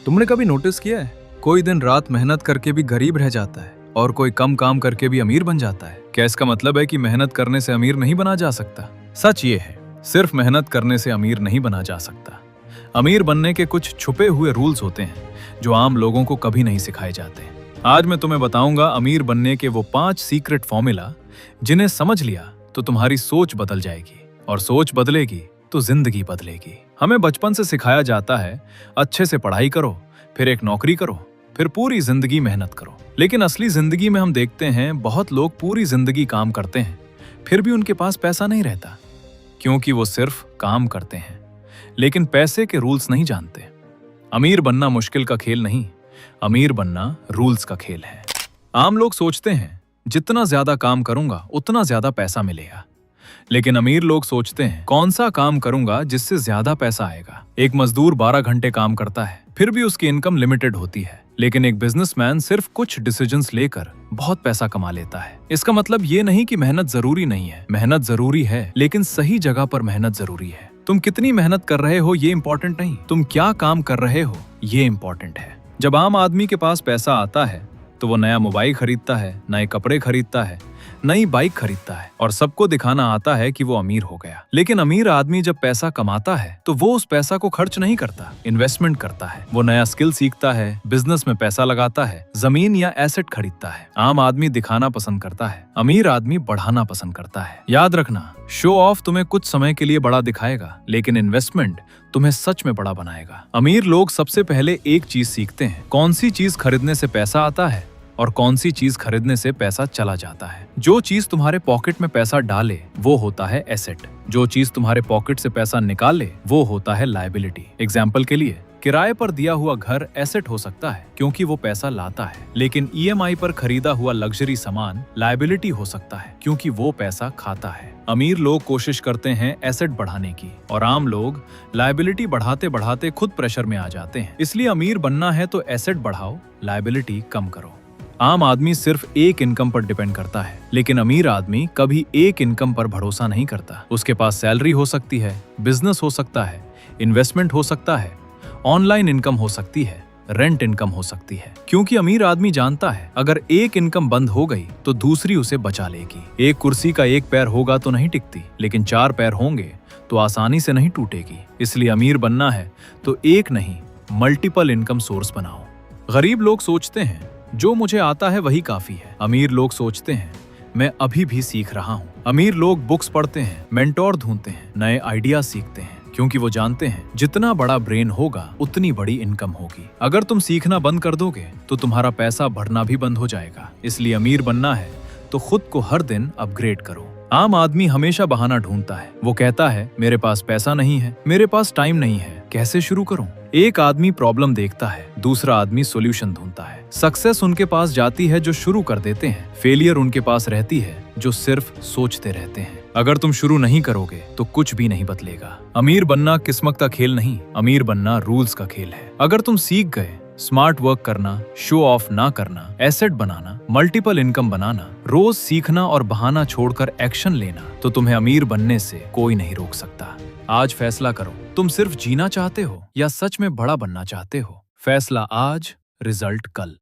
तुमने कभी नोटिस किया है, कोई दिन रात मेहनत करके भी गरीब रह जाता है और कोई कम काम करके भी अमीर बन जाता है। क्या इसका मतलब है कि मेहनत करने से अमीर नहीं बना जा सकता? सच ये है, सिर्फ मेहनत करने से अमीर नहीं बना जा सकता। अमीर बनने के कुछ छुपे हुए रूल्स होते हैं जो आम लोगों को कभी नहीं सिखाए जाते। आज मैं तुम्हें बताऊंगा अमीर बनने के वो 5 सीक्रेट फॉर्मूला, जिन्हें समझ लिया तो तुम्हारी सोच बदल जाएगी, और सोच बदलेगी तो जिंदगी बदलेगी। हमें बचपन से सिखाया जाता है, अच्छे से पढ़ाई करो, फिर एक नौकरी करो, फिर पूरी जिंदगी मेहनत करो। लेकिन असली जिंदगी में हम देखते हैं बहुत लोग पूरी जिंदगी काम करते हैं, फिर भी उनके पास पैसा नहीं रहता, क्योंकि वो सिर्फ काम करते हैं लेकिन पैसे के रूल्स नहीं जानते। अमीर बनना मुश्किल का खेल नहीं, अमीर बनना रूल्स का खेल है। आम लोग सोचते हैं जितना ज्यादा काम करूंगा उतना ज्यादा पैसा मिलेगा, लेकिन अमीर लोग सोचते हैं कौन सा काम करूंगा जिससे ज्यादा पैसा आएगा। एक मजदूर 12 घंटे काम करता है, फिर भी उसकी इनकम लिमिटेड होती है, लेकिन एक बिजनेसमैन सिर्फ कुछ डिसीजंस लेकर बहुत पैसा कमा लेता है। इसका मतलब ये नहीं कि मेहनत जरूरी नहीं है, मेहनत जरूरी है, लेकिन सही जगह पर मेहनत जरूरी है। तुम कितनी मेहनत कर रहे हो ये इंपॉर्टेंट नहीं, तुम क्या काम कर रहे हो ये इंपॉर्टेंट है। जब आम आदमी के पास पैसा आता है तो वो नया मोबाइल खरीदता है, नए कपड़े खरीदता है, नई बाइक खरीदता है और सबको दिखाना आता है कि वो अमीर हो गया। लेकिन अमीर आदमी जब पैसा कमाता है तो वो उस पैसा को खर्च नहीं करता, इन्वेस्टमेंट करता है। वो नया स्किल सीखता है, बिजनेस में पैसा लगाता है, जमीन या एसेट खरीदता है। आम आदमी दिखाना पसंद करता है, अमीर आदमी बढ़ाना पसंद करता है। याद रखना, शो ऑफ तुम्हें कुछ समय के लिए बड़ा दिखाएगा, लेकिन इन्वेस्टमेंट तुम्हें सच में बड़ा बनाएगा। अमीर लोग सबसे पहले एक चीज सीखते हैं, कौन सी चीज खरीदने से पैसा आता है और कौन सी चीज खरीदने से पैसा चला जाता है। जो चीज तुम्हारे पॉकेट में पैसा डाले वो होता है एसेट, जो चीज तुम्हारे पॉकेट से पैसा निकाले वो होता है लायबिलिटी। एग्जाम्पल के लिए, किराए पर दिया हुआ घर एसेट हो सकता है क्योंकि वो पैसा लाता है, लेकिन ईएमआई पर खरीदा हुआ लग्जरी सामान लायबिलिटी हो सकता है क्योंकि वो पैसा खाता है। अमीर लोग कोशिश करते हैं एसेट बढ़ाने की, और आम लोग लायबिलिटी बढ़ाते बढ़ाते खुद प्रेशर में आ जाते हैं। इसलिए अमीर बनना है तो एसेट बढ़ाओ, लायबिलिटी कम करो। आम आदमी सिर्फ एक इनकम पर डिपेंड करता है, लेकिन अमीर आदमी कभी एक इनकम पर भरोसा नहीं करता। उसके पास सैलरी हो सकती है, बिजनेस हो सकता है, इन्वेस्टमेंट हो सकता है, ऑनलाइन इनकम हो सकती है, रेंट इनकम हो सकती है, क्योंकि अमीर आदमी जानता है अगर एक इनकम बंद हो गई तो दूसरी उसे बचा लेगी। एक कुर्सी का एक पैर होगा तो नहीं टिकती, लेकिन 4 पैर होंगे तो आसानी से नहीं टूटेगी। इसलिए अमीर बनना है तो एक नहीं, मल्टीपल इनकम सोर्स बनाओ। गरीब लोग सोचते हैं जो मुझे आता है वही काफी है। अमीर लोग सोचते हैं मैं अभी भी सीख रहा हूँ। अमीर लोग बुक्स पढ़ते हैं, मेंटोर ढूंढते हैं, नए आइडिया सीखते हैं, क्योंकि वो जानते हैं जितना बड़ा ब्रेन होगा उतनी बड़ी इनकम होगी। अगर तुम सीखना बंद कर दोगे तो तुम्हारा पैसा बढ़ना भी बंद हो जाएगा। इसलिए अमीर बनना है तो खुद को हर दिन अपग्रेड करो। आम आदमी हमेशा बहाना ढूंढता है। वो कहता है मेरे पास पैसा नहीं है, मेरे पास टाइम नहीं है, कैसे शुरू करूं? एक आदमी प्रॉब्लम देखता है, दूसरा आदमी सॉल्यूशन ढूंढता है। सक्सेस उनके पास जाती है जो शुरू कर देते हैं, फेलियर उनके पास रहती है जो सिर्फ सोचते रहते हैं। अगर तुम शुरू नहीं करोगे तो कुछ भी नहीं बदलेगा। अमीर बनना किस्मत का खेल नहीं, अमीर बनना रूल्स का खेल है। अगर तुम सीख गए स्मार्ट वर्क करना, शो ऑफ ना करना, एसेट बनाना, मल्टीपल इनकम बनाना, रोज सीखना और बहाना छोड़कर एक्शन लेना, तो तुम्हें अमीर बनने से कोई नहीं रोक सकता। आज फैसला करो, तुम सिर्फ जीना चाहते हो या सच में बड़ा बनना चाहते हो। फैसला आज, रिजल्ट कल।